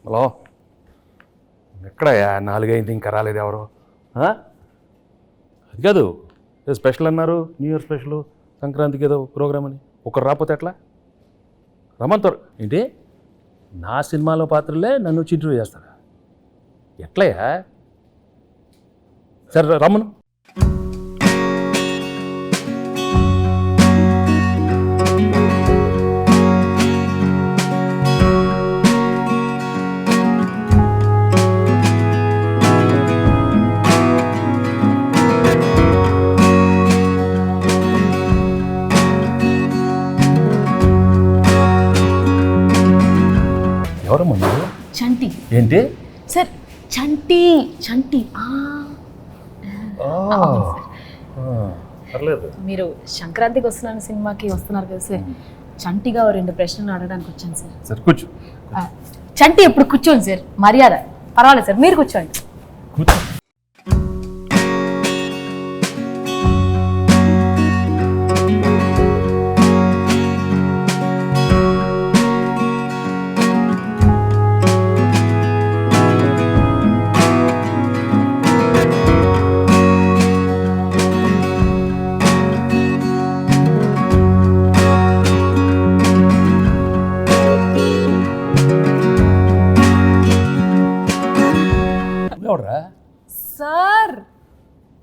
Hello, ఎక్కడయ్యా 4 అయింది ఇంకా రాలేదు ఎవరు? అది కాదు, స్పెషల్ అన్నారు, న్యూ ఇయర్ స్పెషల్, సంక్రాంతికి ఏదో ప్రోగ్రామ్ అని. ఒకరు రాకపోతే ఎట్లా? రమ్మంటారు ఏంటి? నా సినిమాలో పాత్రలే నన్ను వచ్చి ఇంటర్వ్యూ చేస్తారా? ఎట్లయ్యా? సరే రమ్మను. ఎవరమ్మా నువ్వు? చంటి. ఏంటి సార్? చంటి. చంటి. పర్లేదు. మీరు సంక్రాంతికి వస్తున్నాను సినిమాకి వస్తున్నారు కదా సార్, చంటిగా 2 ప్రశ్నలు అడగడానికి వచ్చాను సార్. సరే కూర్చో. చంటి ఎప్పుడు కూర్చోండి సార్, మర్యాద. పర్వాలేదు సార్, మీరు కూర్చోండి. కూర్చో. ఎవడ్రా? సార్,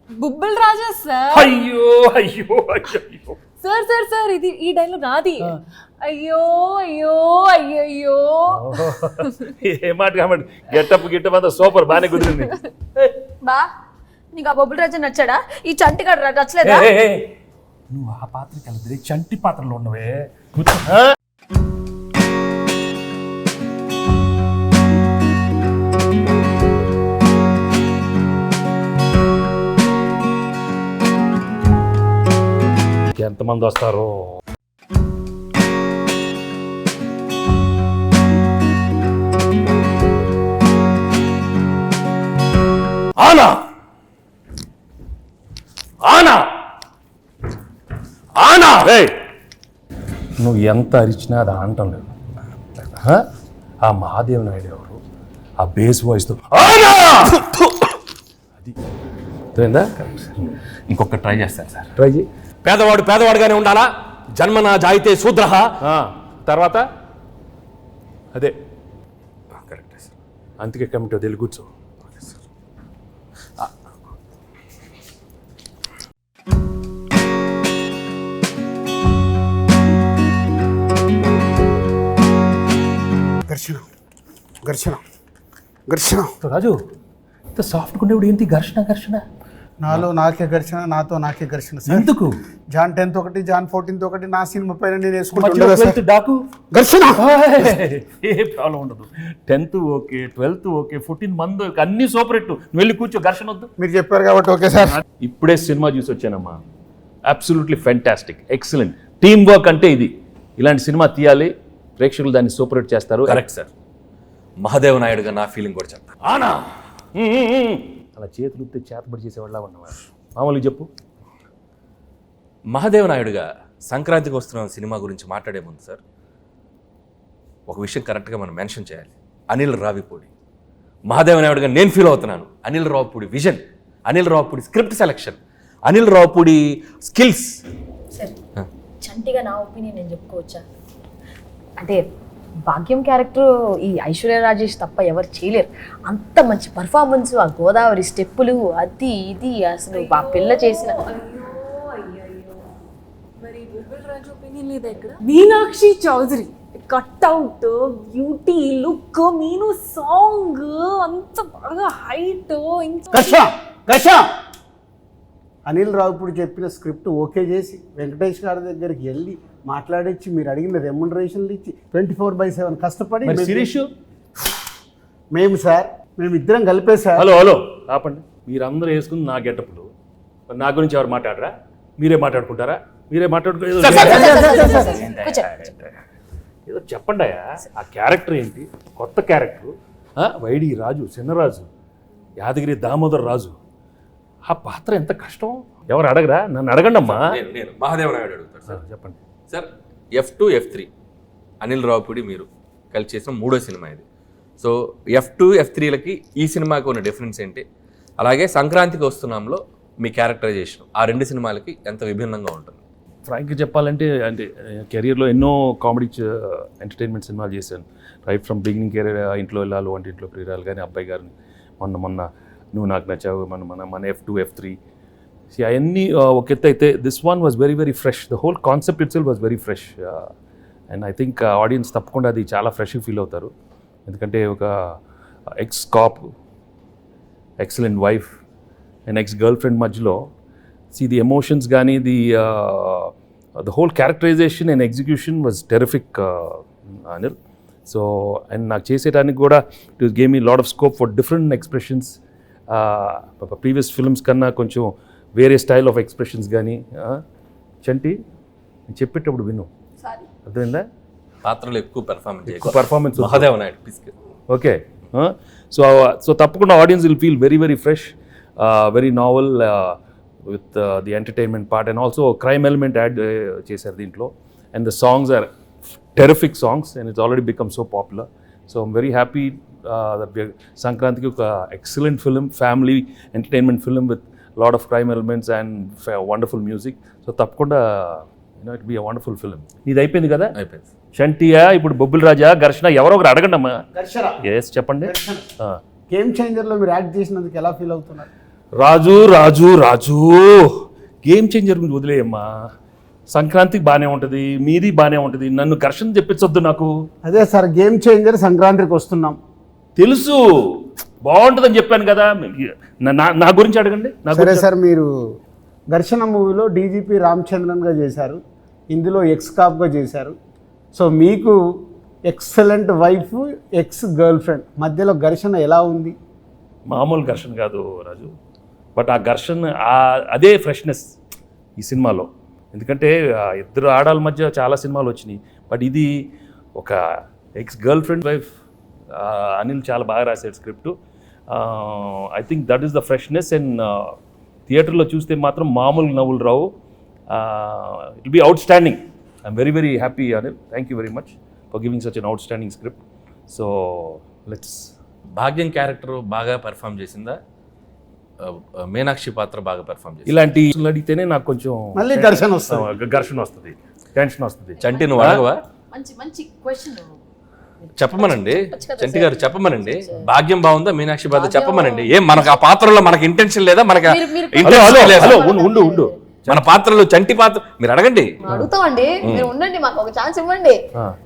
బుబ్బుల్ రాజా సార్. అయ్యో అయ్యో అయ్యో సార్ సార్ సార్, ఇది ఈ డైలాగ్ నాది. అయ్యో అయ్యో అయ్యయ్యో. ఏ మాట కాబట్టి గెట్టప్ అంతా సూపర్, బాగానే కుదిరింది. బా, నీకు ఆ బొబ్బుల్ రాజా నచ్చాడా? ఈ చంటి గారు నచ్చలేదా? నువ్వు ఆ పాత్రకి వెళ్ళదు, చంటి పాత్రలో ఉన్నవే. కూర్చో. ఎంతమంది వస్తారు? ఆనా ఆనా ఆనా. నువ్వు ఎంత అరిచినా అది ఆనటం లేదు. ఆ మహాదేవ్ నాయుడు ఎవరు? ఆ బేస్ వాయిస్తో ఆనా అది తెలిందా? ఇంకొక ట్రై చేస్తాను సార్. ట్రై చేయి. పేదవాడు పేదవాడుగానే ఉండాలా? జన్మనా జాయితే శూద్రః. తర్వాత అదే కరెక్టే సార్. అందుకే కమిటీ వదిలి కూర్చో. ఘర్షణ ఘర్షణ ఘర్షణ. రాజు, ఇంత సాఫ్ట్గా ఉండేవాడు ఏంటి ఘర్షణ ఘర్షణ? నాలో నాకే ఘర్షణ, నాతో నాకే ఘర్షణ సార్. ఎందుకు? జాన్ 10th ఒకటి, జాన్ 14th ఒకటి, నా సినిమా పైన నేను మధ్యలో 12th డాకు ఘర్షణ. ఏ ప్రాబ్లం ఉండదు. 10th ఓకే, 12th ఓకే, 14 మంది అన్ని సూపర్ హిట్. నువ్వు వెళ్ళి కూర్చో, ఘర్షణ వద్దు. మీరు చెప్పారు కాబట్టి ఓకే సార్. ఇప్పుడే సినిమా చూసి వచ్చానమ్మా. Absolutely fantastic, excellent. Team work అంటే ఇది. ఇలాంటి సినిమా తీయాలి, ప్రేక్షకులు దాన్ని సూపర్ హిట్ చేస్తారు. Correct sir. మహాదేవ్ నాయుడుగా నా ఫీలింగ్ కూడా చెప్తా. ఆనా అలా చేతులు ఉత్తే చేతబడి చేసేవాళ్ళ ఉన్నవాడు. మామూలుగా చెప్పు. మహాదేవ్ నాయుడుగా సంక్రాంతికి వస్తున్న సినిమా గురించి మాట్లాడే ముందు సార్, ఒక విషయం కరెక్ట్గా మనం మెన్షన్ చేయాలి. అనిల్ రావిపూడి. మహాదేవ్ నాయుడుగా నేను ఫీల్ అవుతున్నాను. Anil Ravipudi vision, Anil Ravipudi script selection, Anil Ravipudi skills. Sir, చంటిగా నా ఒపీనియన్ నేను చెప్పుకోవచ్చా? అంటే భాగ్యం క్యారెక్టర్ ఈ ఐశ్వర్య రాజేష్ తప్ప ఎవరు చేయలేరు. అంత మంచి పర్ఫార్మెన్స్, ఆ గోదావరి స్టెప్పులు, అది ఇది అసలు ఆ పిల్ల చేసిన. Meenakshi Chaudhary cutout, beauty, look, Meenu song అంత బాగా హైట్. అనిల్ రావుపూడి చెప్పిన స్క్రిప్ట్ ఓకే చేసి వెంకటేష్ గారి దగ్గరికి వెళ్ళి మాట్లాడించి మీరు అడిగిన రెమ్యునరేషన్లు ఇచ్చి 24/7 కష్టపడి మేము సార్, మేము ఇద్దరం కలిపే సార్. హలో ఆపండి. మీరందరూ వేసుకుని నా గెటప్లు, నా గురించి ఎవరు మాట్లాడరా? మీరే మాట్లాడుకుంటారా? మీరే ఏదో చెప్పండి. ఆ క్యారెక్టర్ ఏంటి? కొత్త క్యారెక్టర్. వైడి రాజు, చిన్నరాజు, యాదగిరి దామోదర్ రాజు. ఆ పాత్ర ఎంత కష్టం. ఎవరు అడగరా? నన్ను అడగండి అమ్మా. నేను మహాదేవ్ నాయుడు అడుగుతాను సార్. చెప్పండి sir. F2, F3 Anil Ravipudi మీరు కలిసి చేసిన 3వ సినిమా ఇది. సో F2 F3లకి ఈ సినిమాకి ఉన్న డిఫరెన్స్ ఏంటి, అలాగే సంక్రాంతికి వస్తున్నాంలో మీ క్యారెక్టరైజేషన్ ఆ 2 సినిమాలకి ఎంత విభిన్నంగా ఉంటుంది? ఫ్రాంక్గా చెప్పాలంటే అంటే కెరియర్లో ఎన్నో కామెడీ ఎంటర్టైన్మెంట్ సినిమాలు చేశాను. రైట్ ఫ్రమ్ బిగినింగ్ కెరీర్, ఇంట్లో వెళ్ళాలి, వంటింట్లో ప్రియురాలు కానీ, అబ్బాయి గారిని, మొన్న నువ్వు నాకు నచ్చావు, మన F2 F3 అవన్నీ ఒక ఎత్తు అయితే this one was very very fresh. The whole concept it self was very fresh and I think audience తప్పకుండా అది చాలా ఫ్రెష్గా ఫీల్ అవుతారు. ఎందుకంటే ఒక X cap, excellent wife and ex girl friend మధ్యలో ది ఎమోషన్స్ కానీ the whole characterization and execution was terrific, Anil. So, and నాకు చేసేటానికి కూడా it gave me a lot of scope for different expressions. Previous films కన్నా కొంచెం వేరే style of expressions కానీ. చంటి చెప్పేటప్పుడు విను, అర్థమైందా? పాత్రలు ఎక్కువ పర్ఫార్మెన్స్ మహాదేవ నాయుడు పిస్క్. ఓకే, సో తప్పకుండా audience will feel very very fresh, very novel with the entertainment part and also crime element add చేశారు దీంట్లో. And the songs are terrific songs and it's already become so popular. So I'm very happy that we are సంక్రాంతికి ఒక excellent film, family entertainment film with lot of crime elements and wonderful music. So తప్పకుండా it will be a wonderful film. ఇది అయిపోయింది కదా? అయిపోయింది. షంటియా, ఇప్పుడు బొబ్బిల్ రాజా, ఘర్షణ, ఎవరో ఒకరు అడగండి అమ్మా. ఎస్ చెప్పండి. గేమ్ చేంజర్లో మీరు యాక్ట్ చేసినందుకు ఎలా ఫీల్ అవుతున్నారు? రాజు గేమ్ చేంజర్ గురించి వదిలేయమ్మా. సంక్రాంతికి బాగానే ఉంటుంది, మీది బాగానే ఉంటుంది, నన్ను ఘర్షణ చెప్పించొద్దు నాకు. అదే సార్, గేమ్ చేంజర్ సంక్రాంతికి వస్తున్నాం తెలుసు, బాగుంటుందని చెప్పాను కదా. నా గురించి అడగండి. సరే సార్, మీరు ఘర్షణ మూవీలో డీజీపీ రామచంద్రన్గా చేశారు, ఇందులో ఎక్స్ కాప్గా చేశారు. సో మీకు excellent wife, ex girl friend మధ్యలో ఘర్షణ ఎలా ఉంది? మామూలు ఘర్షణ కాదు రాజు, బట్ ఆ ఘర్షణ అదే ఫ్రెష్నెస్ ఈ సినిమాలో. ఎందుకంటే ఇద్దరు ఆడాల మధ్య చాలా సినిమాలు వచ్చినాయి, బట్ ఇది ఒక ex girlfriend wife. Anil చాలా బాగా రాశాడు script. I think that is the freshness. And థియేటర్లో చూస్తే మాత్రం మామూలు నవ్వులు రావు. It be outstanding. I'm very very happy Anil. Thank you very much for giving such an outstanding script. So let's. భాగ్యం క్యారెక్టర్ బాగా పెర్ఫామ్ చేసిందా, మీనాక్షి పాత్ర బాగా పెర్ఫామ్ చేసింది? ఇలాంటి అడిగితేనే నాకు కొంచెం మళ్ళీ ఘర్షణ వస్తుంది, టెన్షన్ వస్తుంది. చంటి నువ్వు అడగవా? మంచి క్వశ్చన్ చెప్పమనండి, చంటి గారు చెప్పమనండి. భాగ్యం బాగుందా, మీనాక్షి పాత్ర చెప్పమనండి. ఏం మనకు ఆ పాత్రలో మనకి ఇంటెన్షన్ లేదా? మనకు ఉండు మన పాత్రలో చంటి పాత్ర మీరు అడగండి. అడుగుతామండి, మీరు ఉండండి, మాకు ఒక ఛాన్స్ ఇవ్వండి.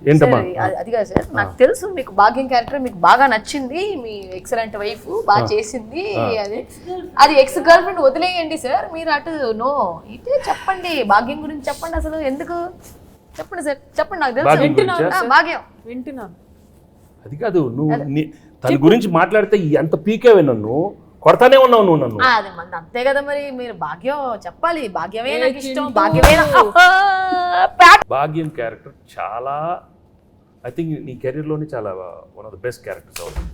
ఏంటమ్మా? అది కాదు సార్, నాకు తెలుసు మీకు భాగ్యం క్యారెక్టర్ మీకు బాగా నచ్చింది, మీ ఎక్సలెంట్ వైఫ్ బాగా చేసింది, అది ఎక్స్ గర్ల్ ఫ్రెండ్ వదిలేయండి సార్. మీరు అటు నో ఇటే చెప్పండి, భాగ్యం గురించి చెప్పండి. అసలు ఎందుకు చెప్పండి సార్, చెప్పండి. నాకు తెలుసు భాగ్యం వింటున్నాను. అది కాదు, నువ్వు తన గురించి మాట్లాడితే ఎంత పీకేవే, నన్ను కొడతానే ఉన్నావు నువ్వు నన్ను. అది మన అంతే కదా, మరి మీరు భాగ్యం చెప్పాలి. భాగ్యమే నాకు ఇష్టం, భాగ్యమే భాగ్యం క్యారెక్టర్ చాలా, ఐ థింక్ నీ కెరీర్లోనే చాలా one of the best characters అవుతుంది.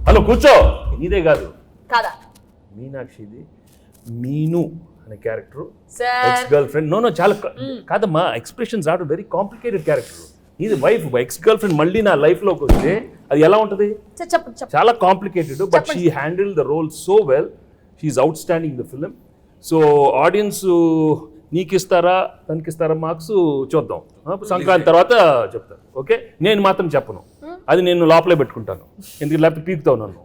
హలో కూర్చో, నీదే కాదు కాదా మీనాక్షిది. మీను అనే character sir, ex girlfriend. No చాలా కాదమ్మా, expressions are very complicated character. ఇది వైఫ్, ఎక్స్ గర్ల్ ఫ్రెండ్ మళ్ళీ నా లైఫ్లోకి వస్తే అది ఎలా ఉంటుంది? చాలా complicated, but she handle the role so well. She's outstanding the film. So audience నీకు ఇస్తారా తనకి ఇస్తారా మార్క్స్ చూద్దాం, సంక్రాంతి తర్వాత చెప్తాను. ఓకే, నేను మాత్రం చెప్పను, అది నేను లోపలే పెట్టుకుంటాను. ఎందుకు లేకపోతే పీకుతావు నన్ను,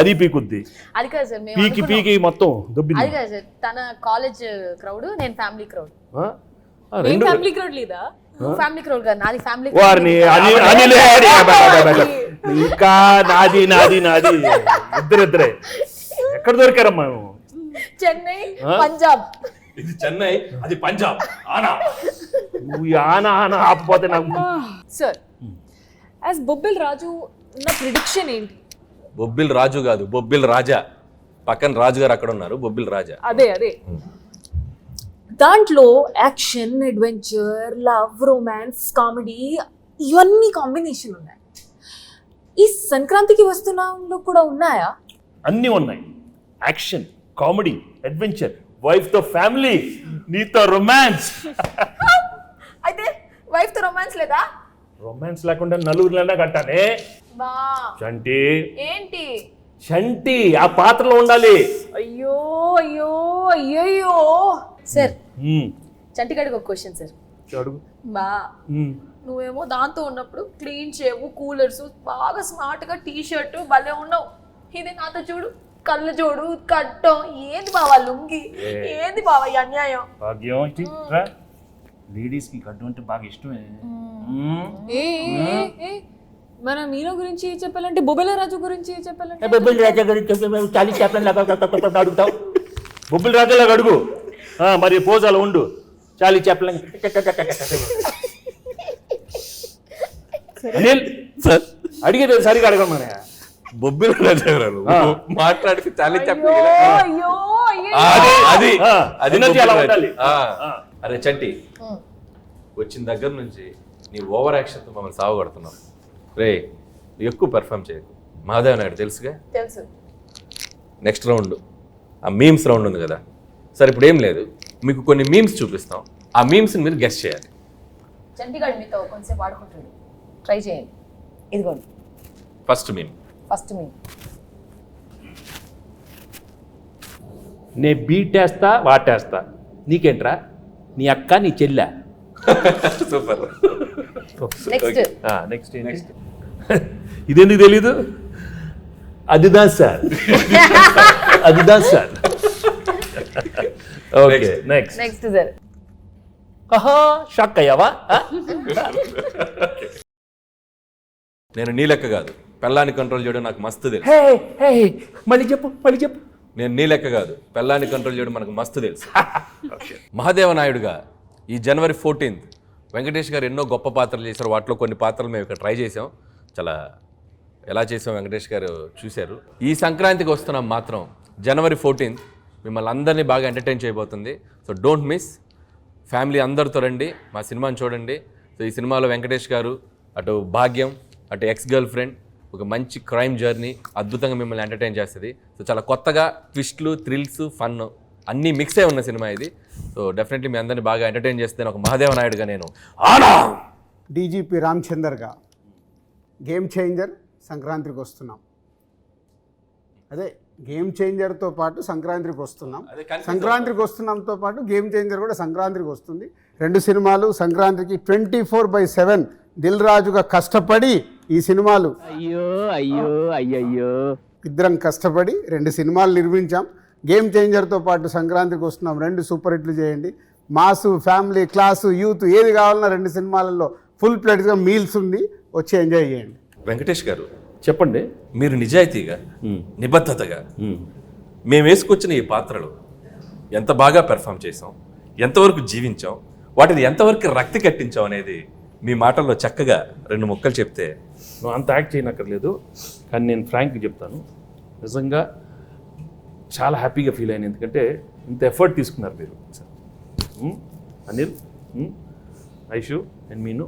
అది పీకుద్ది. అది కాదు సార్, పీకి మొత్తం దుబ్బింది. అది కాదు సార్, తన కాలేజ్ క్రౌడ్, నేను ఫ్యామిలీ క్రౌడ్. ఫ్యామిలీ క్రౌడ్ లేదా? ఫ్యామిలీ క్రౌడ్ కాదు, నాది ఫ్యామిలీ. వారిని ఇంకా నాది ఇద్దరే ఎక్కడ దొరికారమ్మా? చెన్నై, పంజాబ్. ఇది చెన్నై, అది పంజాబ్. నువ్వు ఆనా ఆపపోతే నాకు. సార్, యాజ్ బొబ్బిల్ రాజు నా ప్రిడిక్షన్ ఏంటి? బొబ్బిల్ రాజు కాదు, బొబ్బిల్ రాజా. పక్కన రాజు గారు అక్కడ ఉన్నారు, బొబ్బిల్ రాజా. అదే దాంట్లో action, adventure, love, romance, comedy ఇవన్నీ కాంబినేషన్ ఉన్నాయి. ఈ సంక్రాంతికి వస్తున్నాంలో కూడా ఉన్నాయా? అన్నీ ఉన్నాయి. యాక్షన్, కామెడీ, అడ్వెంచర్, వైఫ్ తో ఫ్యామిలీ, నీతో రొమాన్స్. అయితే వైఫ్ తో రొమాన్స్ లేదా? రొమాన్స్ లేకుండా నలుగురిలోనే కట్టానే. బా చంటి ఏంటి? చంటి ఆ పాత్రలో ఉండాలి. అయ్యో అయ్యో అయ్యయ్యో. సార్ ఉమ్, చంటిగాడికి ఒక క్వశ్చన్ సార్. అడుగు. బా ఉమ్. నువ్వేమో దాంతో ఉన్నప్పుడు క్లీన్ షేవ్, కూలర్స్, బాగా స్మార్ట్ గా టీ షర్ట్ భలే ఉన్నావు. ఇది నాతో చూడు, కళ్ళు చూడు, కట్టం. ఏంది బావా లుంగి? ఏంది బావా ఈ అన్యాయం? భాగ్యం ఇటు రా. లేడీస్కి గడ్డు అంటే బాగా ఇష్టమే. ఏ ఏ, ఏ, మన మీనో గురించి చెప్పాలంటే బొబ్బెల రాజు గురించి చెప్పాలంటే బొబ్బిల్ రాజా గురించి చాలీ చెప్పండి అడుగుతావు. బొబ్బిల్ రాజాలాగా అడుగు. మరి పోజాలు ఉండు. చాలీ చెప్పలేం. అనిల్ సార్ అడిగేది సరిగా అడగను మన. బొబ్బిల రాజా గారు మాట్లాడికి చాలా చెప్పి అయ్యో అయ్యో. అది ఆ, అది energy అలా ఉండాలి. అరే చంటి, వచ్చిన దగ్గర నుంచి నీ ఓవర్ యాక్షన్తో మమ్మల్ని సాగుకొడుతున్నావు. రే ఎక్కువ పెర్ఫామ్ చేయకు. మహాదేవ్ నాయుడు తెలుసుగా. తెలుసు. నెక్స్ట్ రౌండ్ ఆ మీమ్స్ రౌండ్ ఉంది కదా. సరే ఇప్పుడు ఏం లేదు, మీకు కొన్ని మీమ్స్ చూపిస్తాం. ఆ మీమ్స్ని మీరు గెస్ట్ చేయాలి. చంటిగాడు మీతో కొంచెంసేపు ఆడుకుంటాడు, ట్రై చేయండి. ఇదిగోండి ఫస్ట్ మీమ్. ఫస్ట్ మీ. నే బీటేస్తా వాటేస్తా, నీకేంట్రా? నీ అక్క నీ చెల్లె. సూపర్. నెక్స్ట్ నెక్స్ట్ నెక్స్ట్ ఇదెందుకు తెలీదు? అదిదా సార్, అదిదా sir. Okay next. Next sir. Shock అయ్యావా? నేను నీ లెక్క కాదు, పెళ్ళాన్ని కంట్రోల్ చేయడం నాకు మస్తు తెలుసు. మళ్ళీ చెప్పు, మళ్ళీ చెప్పు. నేను నీ లెక్క కాదు, పెళ్ళాన్ని కంట్రోల్ చేయడం మనకు మస్తు తెలుసు. మహాదేవ నాయుడుగా ఈ జనవరి 14th వెంకటేష్ గారు ఎన్నో గొప్ప పాత్రలు చేశారు. వాటిలో కొన్ని పాత్రలు మేము ఇక్కడ ట్రై చేసాం. చాలా ఎలా చేసాం వెంకటేష్ గారు చూశారు. ఈ సంక్రాంతికి వస్తున్నాం మాత్రం జనవరి 14th మిమ్మల్ని అందరినీ బాగా ఎంటర్టైన్ చేయబోతుంది. So don't miss. ఫ్యామిలీ అందరితో రండి, మా సినిమాని చూడండి. సో ఈ సినిమాలో వెంకటేష్ గారు, అటు భాగ్యం, అటు ఎక్స్ గర్ల్ ఫ్రెండ్, ఒక మంచి క్రైమ్ జర్నీ అద్భుతంగా మిమ్మల్ని ఎంటర్టైన్ చేస్తుంది. సో చాలా కొత్తగా ట్విస్ట్లు, థ్రిల్స్, ఫన్ అన్నీ మిక్స్ అయి ఉన్న సినిమా ఇది. సో డెఫినెట్లీ మీ అందరినీ బాగా ఎంటర్టైన్ చేస్తే ఒక మహాదేవ నాయుడుగా నేను డీజీపీ రామచందర్గా గేమ్ చేంజర్ సంక్రాంతికి వస్తున్నాం. అదే గేమ్ చేంజర్తో పాటు సంక్రాంతికి వస్తున్నాం. సంక్రాంతికి వస్తున్నాంతో పాటు గేమ్ చేంజర్ కూడా సంక్రాంతికి వస్తుంది. రెండు సినిమాలు సంక్రాంతికి 24/7 దిల్ రాజుగా కష్టపడి ఈ సినిమాలు ఇద్దరం కష్టపడి రెండు సినిమాలు నిర్మించాం. గేమ్ చేంజర్తో పాటు సంక్రాంతికి వస్తున్నాం. రెండు సూపర్ హిట్లు చేయండి. మాసు, ఫ్యామిలీ, క్లాసు, యూత్ ఏది కావాలన్నా రెండు సినిమాలలో ఫుల్ ప్లేట్గా మీల్స్ ఉంది, వచ్చి ఎంజాయ్ చేయండి. వెంకటేష్ గారు చెప్పండి. మీరు నిజాయితీగా, నిబద్ధతగా మేము వేసుకొచ్చిన ఈ పాత్రలు ఎంత బాగా పెర్ఫామ్ చేసాం, ఎంతవరకు జీవించాం, వాటిని ఎంతవరకు రక్తి కట్టించాం అనేది మీ మాటల్లో చక్కగా రెండు ముక్కలు చెప్తే. నువ్వు అంత యాక్ట్ చేయనక్కర్లేదు, కానీ నేను ఫ్రాంక్గా చెప్తాను. నిజంగా చాలా హ్యాపీగా ఫీల్ అయ్యాను. ఎందుకంటే ఇంత ఎఫర్ట్ తీసుకున్నారు మీరు. అనిల్, ఐషు అండ్ మీను,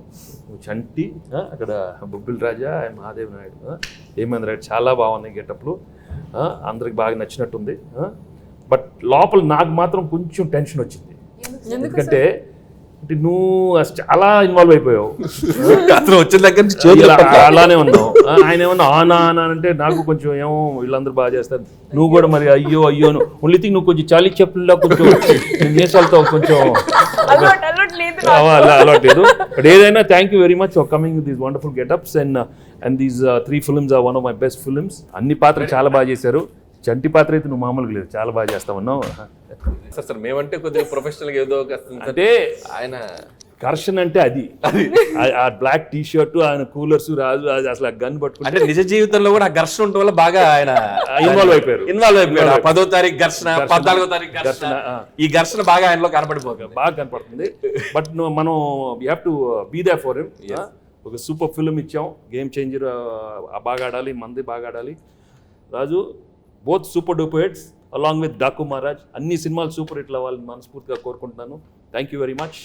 చంటి, అక్కడ బొబ్బిల్ రాజా అండ్ మహాదేవ్ నాయుడు, హేమంత్ రెడ్డి చాలా బాగున్నాయి గెటప్లు. అందరికి బాగా నచ్చినట్టుంది. బట్ లోపల నాకు మాత్రం కొంచెం టెన్షన్ వచ్చింది. ఎందుకంటే నువ్వు చాలా ఇన్వాల్వ్ అయిపోయావు. అతను వచ్చిన దగ్గర నుంచి అలానే ఉన్నావు. ఆయన ఏమన్నా ఆనా ఆనా అంటే నాకు కొంచెం ఏమో వీళ్ళందరూ బాగా చేస్తారు, నువ్వు కూడా మరి అయ్యో అయ్యో ఓన్లీ థింగ్ నువ్వు కొంచెం చాలీ చెప్పుల్లో కొంచెం నేసాలతో కొంచెం అలవాటు లేదు. బట్ ఏదైనా thank you very much for coming with these wonderful getups and these 3 films are one of my best films. అన్ని పాత్రలు చాలా బాగా చేశారు. చంటి పాత్ర అయితే నువ్వు మామూలుగా లేదు, చాలా బాగా చేస్తా ఉన్నావు. సార్ మేమంటే కొద్దిగా ప్రొఫెషనల్గా ఏదో అంటే ఆయన ఘర్షణ అంటే అది ఆ బ్లాక్ టీ షర్ట్, ఆయన కూలర్స్, రాజు అసలు ఆ గన్ పట్టుకుంటే అంటే నిజ జీవితంలో కూడా ఆ ఘర్షణ ఉండటం వల్ల బాగా ఆయన ఇన్వాల్వ్ అయిపోయారు. 10వ తారీఖు ఘర్షణ, 14వ తారీఖు ఘర్షణ, ఈ ఘర్షణ బాగా ఆయనలో కనపడిపోతుంది, బాగా కనపడుతుంది. బట్ మనం we have to be there for him. ఒక సూపర్ ఫిల్మ్ ఇచ్చాం, గేమ్ చేంజర్. బాగా ఆడాలి, మంది బాగా ఆడాలి. Raju both super duper hits along with Daku Maharaj. అన్ని సినిమాలు సూపర్ హిట్లు అవ్వాలని మనస్ఫూర్తిగా కోరుకుంటున్నాను. Thank you very much.